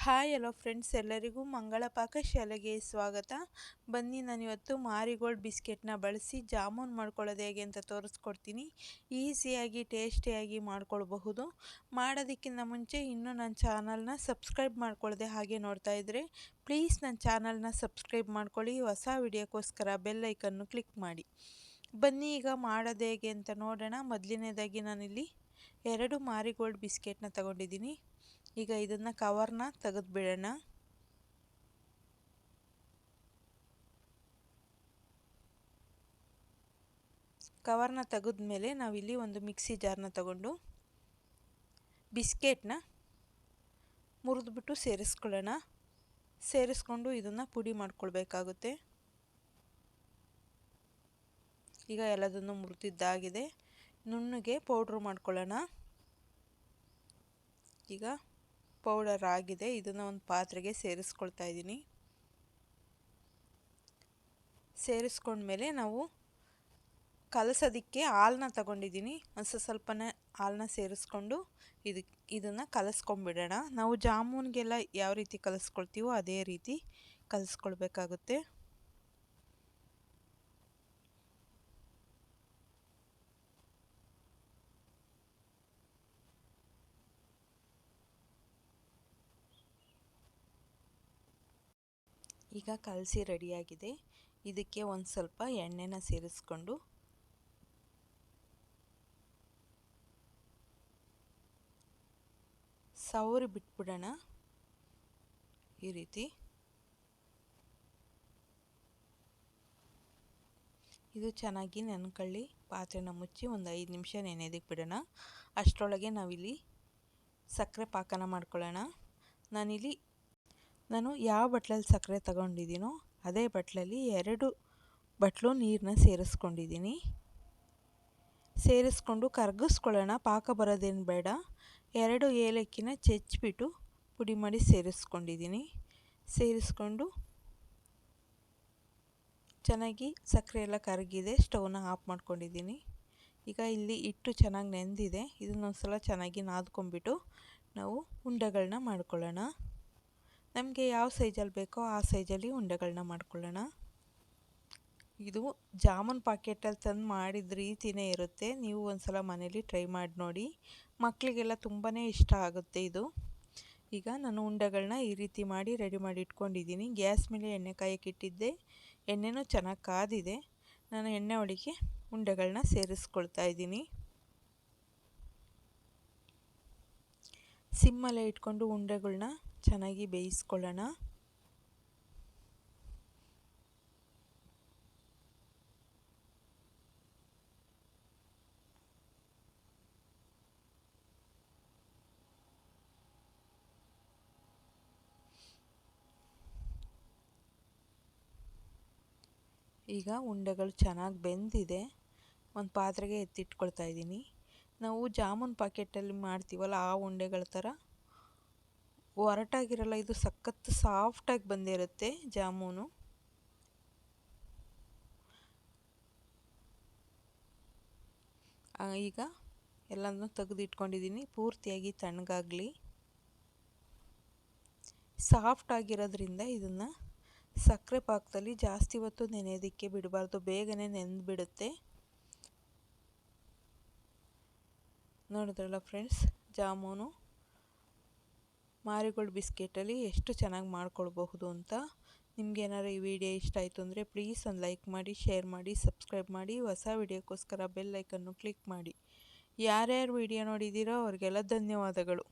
Hi hello friends, ಎಲ್ಲರಿಗೂ ಮಂಗಳ ಪಾಕಶಾಲೆಗೆ ಸ್ವಾಗತ. ಬನ್ನಿ, ನಾನಿವತ್ತು ಮಾರಿಗೋಲ್ಡ್ ಬಿಸ್ಕೆಟ್ನ ಬಳಸಿ ಜಾಮೂನ್ ಮಾಡ್ಕೊಳ್ಳೋದು ಹೇಗೆ ಅಂತ ತೋರಿಸ್ಕೊಡ್ತೀನಿ. ಈಸಿಯಾಗಿ ಟೇಸ್ಟಿಯಾಗಿ ಮಾಡ್ಕೊಳ್ಬಹುದು. ಮಾಡೋದಕ್ಕಿಂತ ಮುಂಚೆ ಇನ್ನೂ ನನ್ನ ಚಾನಲ್ನ ಸಬ್ಸ್ಕ್ರೈಬ್ ಮಾಡ್ಕೊಳ್ಳದೆ ಹಾಗೆ ನೋಡ್ತಾ ಇದ್ದರೆ ಪ್ಲೀಸ್ ನನ್ನ ಚಾನಲ್ನ ಸಬ್ಸ್ಕ್ರೈಬ್ ಮಾಡ್ಕೊಳ್ಳಿ. ಹೊಸ ವಿಡಿಯೋಕ್ಕೋಸ್ಕರ ಬೆಲ್ ಐಕನ್ನು ಕ್ಲಿಕ್ ಮಾಡಿ. ಬನ್ನಿ ಈಗ ಮಾಡೋದು ಹೇಗೆ ಅಂತ ನೋಡೋಣ. ಮೊದಲನೇದಾಗಿ ನಾನಿಲ್ಲಿ 2 ಮಾರಿಗೋಲ್ಡ್ ಬಿಸ್ಕೆಟ್ನ ತಗೊಂಡಿದ್ದೀನಿ. ಈಗ ಇದನ್ನು ಕವರ್ನ ತೆಗೆದುಬಿಡೋಣ. ಕವರ್ನ ತೆಗೆದ್ಮೇಲೆ ನಾವಿಲ್ಲಿ ಒಂದು ಮಿಕ್ಸಿ ಜಾರ್ನ ತಗೊಂಡು ಬಿಸ್ಕೆಟ್ನ ಮುರಿದ್ಬಿಟ್ಟು ಸೇರಿಸ್ಕೊಳ್ಳೋಣ. ಸೇರಿಸ್ಕೊಂಡು ಇದನ್ನು ಪುಡಿ ಮಾಡ್ಕೊಳ್ಬೇಕಾಗುತ್ತೆ. ಈಗ ಎಲ್ಲದನ್ನು ಮುರಿದಿದ್ದಾಗಿದೆ. ನುಣ್ಣಗೆ ಪೌಡ್ರ್ ಮಾಡ್ಕೊಳ್ಳೋಣ. ಈಗ ಪೌಡರ್ ಆಗಿದೆ. ಇದನ್ನು ಒಂದು ಪಾತ್ರೆಗೆ ಸೇರಿಸ್ಕೊಳ್ತಾ ಇದ್ದೀನಿ. ಸೇರಿಸ್ಕೊಂಡ್ಮೇಲೆ ನಾವು ಕಲಸೋದಕ್ಕೆ ಹಾಲನ್ನ ತಗೊಂಡಿದ್ದೀನಿ. ಸ್ವಲ್ಪನೇ ಹಾಲನ್ನ ಸೇರಿಸ್ಕೊಂಡು ಇದನ್ನು ಕಲಸ್ಕೊಂಡ್ಬಿಡೋಣ. ನಾವು ಜಾಮೂನ್ಗೆಲ್ಲ ಯಾವ ರೀತಿ ಕಲಿಸ್ಕೊಳ್ತೀವೋ ಅದೇ ರೀತಿ ಕಲಿಸ್ಕೊಳ್ಬೇಕಾಗುತ್ತೆ. ಈಗ ಕಲಸಿ ರೆಡಿಯಾಗಿದೆ. ಇದಕ್ಕೆ ಒಂದು ಸ್ವಲ್ಪ ಎಣ್ಣೆನ ಸೇರಿಸ್ಕೊಂಡು ಸವರಿ ಬಿಟ್ಬಿಡೋಣ. ಈ ರೀತಿ ಇದು ಚೆನ್ನಾಗಿ ನೆನ್ಕೊಳ್ಳಿ. ಪಾತ್ರೆನ ಮುಚ್ಚಿ ಒಂದು 5 ನಿಮಿಷ ನೆನೆಯೋದಕ್ಕೆ ಬಿಡೋಣ. ಅಷ್ಟರೊಳಗೆ ನಾವಿಲ್ಲಿ ಸಕ್ಕರೆ ಪಾಕನ ಮಾಡ್ಕೊಳ್ಳೋಣ. ನಾನು ಯಾವ ಬಟ್ಲಲ್ಲಿ ಸಕ್ಕರೆ ತಗೊಂಡಿದ್ದೀನೋ ಅದೇ ಬಟ್ಲಲ್ಲಿ 2 ಬಟ್ಲು ನೀರನ್ನ ಸೇರಿಸ್ಕೊಂಡಿದ್ದೀನಿ. ಸೇರಿಸ್ಕೊಂಡು ಕರಗಿಸ್ಕೊಳ್ಳೋಣ. ಪಾಕ ಬರೋದೇನು ಬೇಡ. 2 ಏಲಕ್ಕಿನ ಚೆಚ್ಚಿಬಿಟ್ಟು ಪುಡಿ ಮಾಡಿ ಸೇರಿಸ್ಕೊಂಡಿದ್ದೀನಿ. ಸೇರಿಸ್ಕೊಂಡು ಚೆನ್ನಾಗಿ ಸಕ್ಕರೆ ಎಲ್ಲ ಕರಗಿದೆ. ಸ್ಟವ್ನ ಆಫ್ ಮಾಡ್ಕೊಂಡಿದ್ದೀನಿ. ಈಗ ಇಲ್ಲಿ ಹಿಟ್ಟು ಚೆನ್ನಾಗಿ ನೆಂದಿದೆ. ಇದನ್ನೊಂದ್ಸಲ ಚೆನ್ನಾಗಿ ನಾದ್ಕೊಂಡ್ಬಿಟ್ಟು ನಾವು ಉಂಡೆಗಳನ್ನ ಮಾಡ್ಕೊಳ್ಳೋಣ. ನಮಗೆ ಯಾವ ಸೈಜಲ್ಲಿ ಬೇಕೋ ಆ ಸೈಜಲ್ಲಿ ಉಂಡೆಗಳನ್ನ ಮಾಡ್ಕೊಳ್ಳೋಣ. ಇದು ಜಾಮೂನ್ ಪಾಕೆಟಲ್ಲಿ ತಂದು ಮಾಡಿದ ರೀತಿಯೇ ಇರುತ್ತೆ. ನೀವು ಒಂದ್ಸಲ ಮನೇಲಿ ಟ್ರೈ ಮಾಡಿ ನೋಡಿ. ಮಕ್ಕಳಿಗೆಲ್ಲ ತುಂಬಾ ಇಷ್ಟ ಆಗುತ್ತೆ ಇದು. ಈಗ ನಾನು ಉಂಡೆಗಳನ್ನ ಈ ರೀತಿ ಮಾಡಿ ರೆಡಿ ಮಾಡಿ ಇಟ್ಕೊಂಡಿದ್ದೀನಿ. ಗ್ಯಾಸ್ ಮೇಲೆ ಎಣ್ಣೆ ಕಾಯಕ್ಕೆ ಇಟ್ಟಿದ್ದೆ. ಎಣ್ಣೆನೂ ಚೆನ್ನಾಗಿ ಕಾದಿದೆ. ನಾನು ಎಣ್ಣೆ ಒಳಗೆ ಉಂಡೆಗಳನ್ನ ಸೇರಿಸ್ಕೊಳ್ತಾ ಇದ್ದೀನಿ. ಸಿಮ್ಮಲ್ಲೇ ಇಟ್ಕೊಂಡು ಉಂಡೆಗಳನ್ನ ಚೆನ್ನಾಗಿ ಬೇಯಿಸ್ಕೊಳ್ಳೋಣ. ಈಗ ಉಂಡೆಗಳು ಚೆನ್ನಾಗಿ ಬೆಂದಿದೆ. ಒಂದು ಪಾತ್ರೆಗೆ ಎತ್ತಿಟ್ಕೊಳ್ತಾ ಇದ್ದೀನಿ. ನಾವು ಜಾಮೂನ್ ಪಾಕೆಟಲ್ಲಿ ಮಾಡ್ತೀವಲ್ಲ ಆ ಉಂಡೆಗಳ ಥರ ಒರಟಾಗಿರಲ್ಲ. ಇದು ಸಖತ್ ಸಾಫ್ಟಾಗಿ ಬಂದಿರುತ್ತೆ ಜಾಮೂನು. ಈಗ ಎಲ್ಲನೂ ತೆಗೆದಿಟ್ಕೊಂಡಿದ್ದೀನಿ. ಪೂರ್ತಿಯಾಗಿ ತಣ್ಣಗಾಗಲಿ. ಸಾಫ್ಟಾಗಿರೋದ್ರಿಂದ ಇದನ್ನು ಸಕ್ಕರೆ ಪಾಕದಲ್ಲಿ ಜಾಸ್ತಿ ಹೊತ್ತು ನೆನೆಯೋದಕ್ಕೆ ಬಿಡಬಾರ್ದು. ಬೇಗನೆ ನೆಂದುಬಿಡುತ್ತೆ. ನೋಡಿದ್ರಲ್ಲ ಫ್ರೆಂಡ್ಸ್, ಜಾಮೂನು ಮಾರಿಗೋಲ್ಡ್ ಬಿಸ್ಕೆಟಲ್ಲಿ ಎಷ್ಟು ಚೆನ್ನಾಗಿ ಮಾಡ್ಕೊಳ್ಬಹುದು ಅಂತ. ನಿಮ್ಗೇನಾದ್ರು ಈ ವಿಡಿಯೋ ಇಷ್ಟ ಆಯಿತು ಅಂದರೆ ಪ್ಲೀಸ್ ಒಂದು ಲೈಕ್ ಮಾಡಿ, ಶೇರ್ ಮಾಡಿ, ಸಬ್ಸ್ಕ್ರೈಬ್ ಮಾಡಿ. ಹೊಸ ವಿಡಿಯೋಕ್ಕೋಸ್ಕರ ಬೆಲ್ ಐಕನ್ನು ಕ್ಲಿಕ್ ಮಾಡಿ. ಯಾರ್ಯಾರು ವಿಡಿಯೋ ನೋಡಿದ್ದೀರೋ ಅವ್ರಿಗೆಲ್ಲ ಧನ್ಯವಾದಗಳು.